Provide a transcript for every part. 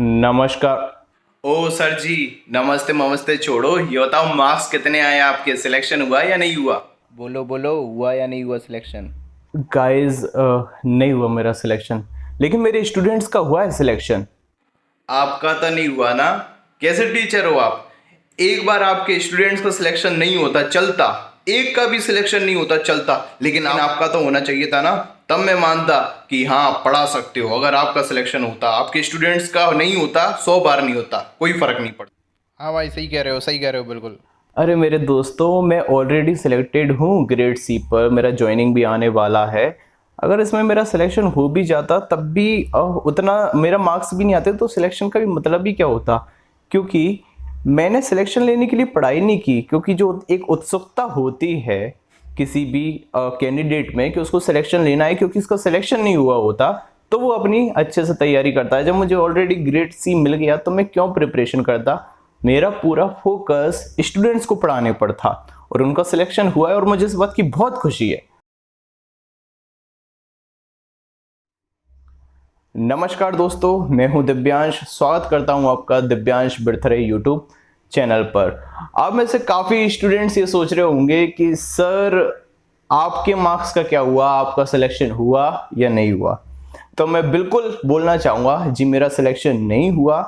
नमस्कार। ओ सर जी, नमस्ते नमस्ते छोड़ो, ये बताओ मार्क्स कितने आए आपके? सिलेक्शन हुआ या नहीं हुआ? बोलो बोलो, हुआ या नहीं हुआ सिलेक्शन? गाइस, नहीं हुआ मेरा सिलेक्शन, लेकिन मेरे स्टूडेंट्स का हुआ है सिलेक्शन। आपका तो नहीं हुआ ना? कैसे टीचर हो आप? एक बार आपके स्टूडेंट्स का सिलेक्शन नहीं होता चलता, एक का भी सिलेक्शन नहीं होता चलता, लेकिन आपका तो होना चाहिए था ना। तब मैं मानता कि हाँ आप पढ़ा सकते हो। अगर आपका सिलेक्शन होता, आपके स्टूडेंट्स का नहीं होता, 100 बार नहीं होता, कोई फर्क नहीं पड़ता। हाँ भाई, सही कह रहे हो, सही कह रहे हो, बिल्कुल। अरे मेरे दोस्तों, मैं ऑलरेडी सिलेक्टेड हूँ ग्रेड सी पर, मेरा ज्वाइनिंग भी आने वाला है। अगर इसमें मेरा सिलेक्शन हो भी जाता तब भी उतना मेरा मार्क्स भी नहीं आते तो सिलेक्शन का भी मतलब ही क्या होता। क्योंकि मैंने सिलेक्शन लेने के लिए पढ़ाई नहीं की, क्योंकि जो एक उत्सुकता होती है किसी भी कैंडिडेट में कि उसको सिलेक्शन लेना है, क्योंकि इसका सिलेक्शन नहीं हुआ होता तो वो अपनी अच्छे से तैयारी करता है। जब मुझे ऑलरेडी ग्रेड सी मिल गया तो मैं क्यों प्रिपरेशन करता। मेरा पूरा फोकस स्टूडेंट्स को पढ़ाने पर था और उनका सिलेक्शन हुआ है और मुझे इस बात की बहुत खुशी है। नमस्कार दोस्तों, मैं हूं दिव्यांश। स्वागत करता हूं आपका दिव्यांश बिरथरे यूट्यूब चैनल पर। आप में से काफ़ी स्टूडेंट्स ये सोच रहे होंगे कि सर आपके मार्क्स का क्या हुआ, आपका सिलेक्शन हुआ या नहीं हुआ। तो मैं बिल्कुल बोलना चाहूँगा, जी मेरा सिलेक्शन नहीं हुआ,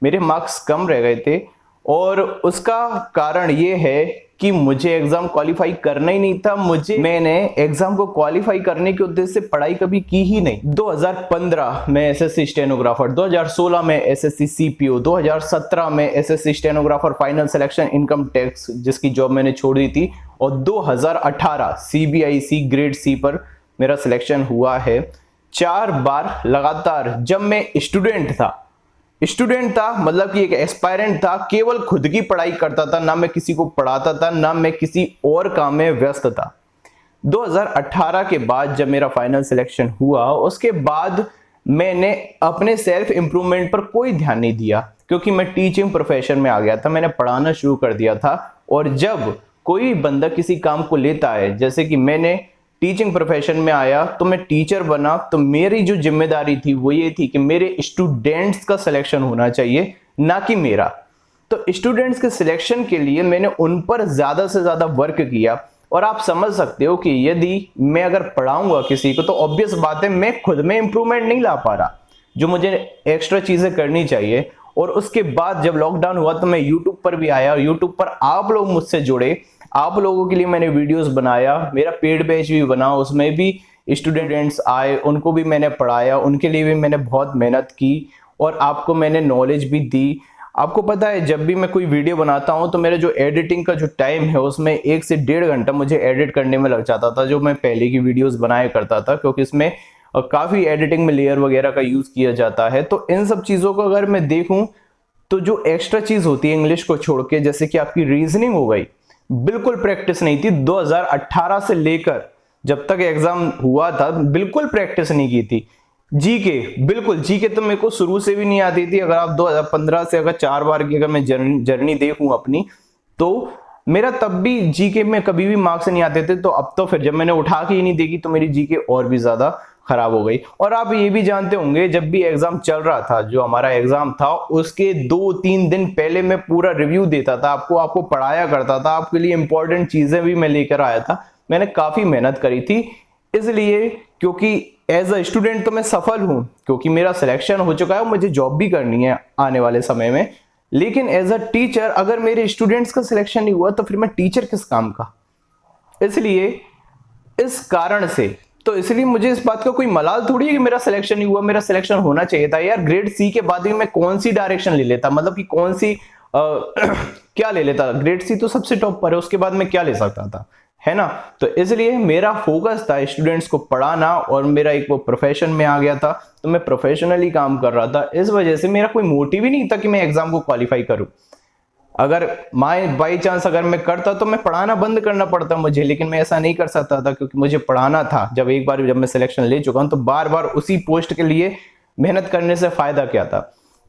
मेरे मार्क्स कम रह गए थे। और उसका कारण ये है कि मुझे एग्जाम क्वालिफाई करना ही नहीं था। मैंने एग्जाम को क्वालिफाई करने के उद्देश्य से पढ़ाई कभी की ही नहीं। 2015 में एसएससी स्टेनोग्राफर, 2016 में एसएससी सीपीओ, 2017 में SSC stenographer final selection income tax जिसकी जॉब मैंने छोड़ दी थी, और 2018 सीबीआईसी ग्रेड सी पर मेरा सिलेक्शन हुआ है। 4 बार लगातार जब मैं स्टूडेंट था, मतलब कि एक एस्पायरेंट था, केवल खुद की पढ़ाई करता था, ना मैं किसी को पढ़ाता था, ना मैं किसी और काम में व्यस्त था। 2018 के बाद जब मेरा फाइनल सिलेक्शन हुआ, उसके बाद मैंने अपने सेल्फ इंप्रूवमेंट पर कोई ध्यान नहीं दिया, क्योंकि मैं टीचिंग प्रोफेशन में आ गया था, मैंने पढ़ाना शुरू कर दिया था। और जब कोई बंदा किसी काम को लेता है, जैसे कि मैंने टीचिंग प्रोफेशन में आया तो मैं टीचर बना, तो मेरी जो जिम्मेदारी थी वो ये थी कि मेरे स्टूडेंट्स का सिलेक्शन होना चाहिए, ना कि मेरा। तो स्टूडेंट्स के सिलेक्शन के लिए मैंने उन पर ज्यादा से ज्यादा वर्क किया। और आप समझ सकते हो कि यदि मैं अगर पढ़ाऊंगा किसी को तो ऑब्वियस बात है मैं खुद में इंप्रूवमेंट नहीं ला पा रहा, जो मुझे एक्स्ट्रा चीजें करनी चाहिए। और उसके बाद जब लॉकडाउन हुआ तो मैं यूट्यूब पर भी आया, और यूट्यूब पर आप लोग मुझसे जुड़े, आप लोगों के लिए मैंने वीडियोस बनाया, मेरा पेड बैच भी बना, उसमें भी स्टूडेंट्स आए, उनको भी मैंने पढ़ाया, उनके लिए भी मैंने बहुत मेहनत की और आपको मैंने नॉलेज भी दी। आपको पता है, जब भी मैं कोई वीडियो बनाता हूं तो मेरे जो एडिटिंग का जो टाइम है उसमें 1 से 1.5 घंटा मुझे एडिट करने में लग जाता था, जो मैं पहले की वीडियोस बनाया करता था, क्योंकि इसमें काफी एडिटिंग में लेयर वगैरह का यूज किया जाता है। तो इन सब चीजों को अगर मैं देखूं तो जो एक्स्ट्रा चीज होती है इंग्लिश को छोड़ के, जैसे कि आपकी रीजनिंग हो गई, बिल्कुल प्रैक्टिस नहीं थी। 2018 से लेकर जब तक एग्जाम हुआ था बिल्कुल प्रैक्टिस नहीं की थी। जीके, बिल्कुल जीके तो मेरे को शुरू से भी नहीं आती थी। अगर आप 2015 से अगर 4 बार की अगर मैं जर्नी देखूं अपनी, तो मेरा तब भी जीके में कभी भी मार्क्स नहीं आते थे। तो अब तो फिर जब मैंने उठा के ही नहीं देखी तो मेरी जीके और भी ज्यादा खराब हो गई। और आप ये भी जानते होंगे, जब भी एग्जाम चल रहा था, जो हमारा एग्जाम था उसके 2-3 दिन पहले मैं पूरा रिव्यू देता था, आपको पढ़ाया करता था, आपके लिए इंपॉर्टेंट चीजें भी मैं लेकर आया था। मैंने काफी मेहनत करी थी, इसलिए क्योंकि एज अ स्टूडेंट तो मैं सफल हूं, क्योंकि मेरा सिलेक्शन हो चुका है, मुझे जॉब भी करनी है आने वाले समय में। लेकिन एज अ टीचर अगर मेरे स्टूडेंट्स का सिलेक्शन नहीं हुआ तो फिर मैं टीचर किस काम का। इसलिए इस कारण से, तो इसलिए मुझे इस बात का कोई मलाल थोड़ी है कि मेरा सिलेक्शन नहीं हुआ, मेरा सिलेक्शन होना चाहिए था यार। ग्रेड सी के बाद भी मैं कौन सी डायरेक्शन ले लेता, मतलब कि कौन सी क्या ले लेता। ग्रेड सी तो सबसे टॉप पर है, उसके बाद मैं क्या ले सकता था, है ना। तो इसलिए मेरा फोकस था स्टूडेंट्स को पढ़ाना, और मेरा एक वो प्रोफेशन में आ गया था तो मैं प्रोफेशनली काम कर रहा था। इस वजह से मेरा कोई मोटिव ही नहीं था कि मैं एग्जाम को क्वालिफाई करूं। अगर बाई चांस अगर मैं करता तो मैं पढ़ाना बंद करना पड़ता मुझे, लेकिन मैं ऐसा नहीं कर सकता था क्योंकि मुझे पढ़ाना था। जब एक बार जब मैं सिलेक्शन ले चुका हूं तो बार बार उसी पोस्ट के लिए मेहनत करने से फायदा क्या था।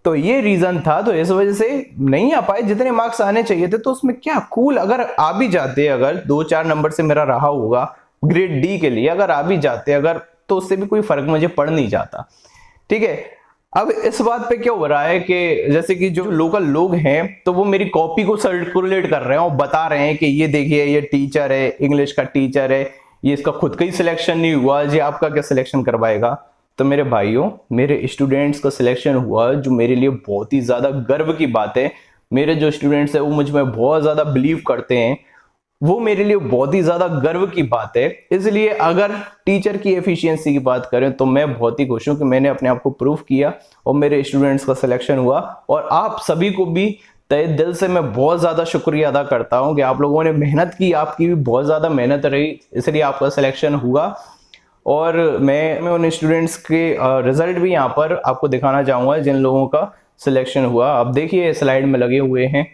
तो ये रीजन था, तो इस वजह से नहीं आ पाए। जितने मार्क्स आने चाहिए थे तो उसमें क्या कूल, अगर आ भी जाते, अगर 2-4 नंबर से मेरा रहा होगा ग्रेड डी के लिए, अगर आ भी जाते अगर, तो उससे भी कोई फर्क मुझे पड़ नहीं जाता। ठीक है, अब इस बात पे क्या हो रहा है कि जैसे कि जो लोकल लोग हैं तो वो मेरी कॉपी को सर्कुलेट कर रहे हैं और बता रहे हैं कि ये देखिए ये टीचर है, इंग्लिश का टीचर है, ये इसका खुद का ही सिलेक्शन नहीं हुआ, ये आपका क्या सिलेक्शन करवाएगा। तो मेरे भाइयों, मेरे स्टूडेंट्स का सिलेक्शन हुआ, जो मेरे लिए बहुत ही ज्यादा गर्व की बात है। मेरे जो स्टूडेंट्स है वो मुझ में बहुत ज्यादा बिलीव करते हैं, वो मेरे लिए बहुत ही ज्यादा गर्व की बात है। इसलिए अगर टीचर की एफिशिएंसी की बात करें तो मैं बहुत ही खुश हूं कि मैंने अपने आप को प्रूव किया और मेरे स्टूडेंट्स का सिलेक्शन हुआ। और आप सभी को भी तहे दिल से मैं बहुत ज्यादा शुक्रिया अदा करता हूं कि आप लोगों ने मेहनत की, आपकी भी बहुत ज्यादा मेहनत रही, इसलिए आपका सिलेक्शन हुआ। और मैं उन स्टूडेंट्स के रिजल्ट भी यहाँ पर आपको दिखाना चाहूंगा जिन लोगों का सिलेक्शन हुआ। आप देखिए स्लाइड में लगे हुए हैं।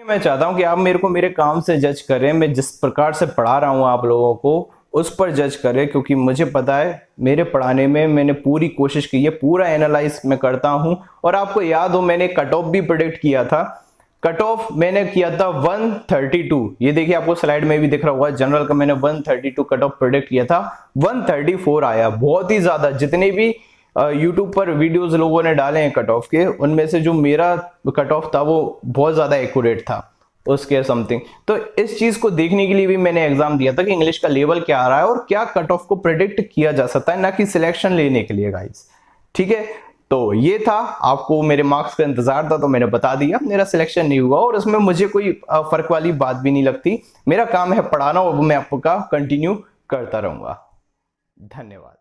मैं चाहता हूं कि आप मेरे को मेरे काम से जज करें, मैं जिस प्रकार से पढ़ा रहा हूं आप लोगों को उस पर जज करें, क्योंकि मुझे पता है मेरे पढ़ाने में मैंने पूरी कोशिश की है, पूरा एनालाइज मैं करता हूं। और आपको याद हो मैंने कट ऑफ भी प्रेडिक्ट किया था। कट ऑफ मैंने किया था 132, ये देखिए आपको स्लाइड में भी दिख रहा होगा। जनरल का मैंने 132 कट ऑफ प्रेडिक्ट किया था, 134 आया। बहुत ही ज्यादा, जितने भी यूट्यूब पर वीडियोस लोगों ने डाले हैं कट ऑफ के, उनमें से जो मेरा कट ऑफ था वो बहुत ज्यादा एक्यूरेट था उसके समथिंग। तो इस चीज को देखने के लिए भी मैंने एग्जाम दिया था कि इंग्लिश का लेवल क्या आ रहा है और क्या कट ऑफ को प्रेडिक्ट किया जा सकता है, ना कि सिलेक्शन लेने के लिए गाइस। ठीक है, तो ये था, आपको मेरे मार्क्स का इंतजार था तो मैंने बता दिया। मेरा सिलेक्शन नहीं हुआ और इसमें मुझे कोई फर्क वाली बात भी नहीं लगती। मेरा काम है पढ़ाना और वो मैं आपका कंटिन्यू करता रहूंगा। धन्यवाद।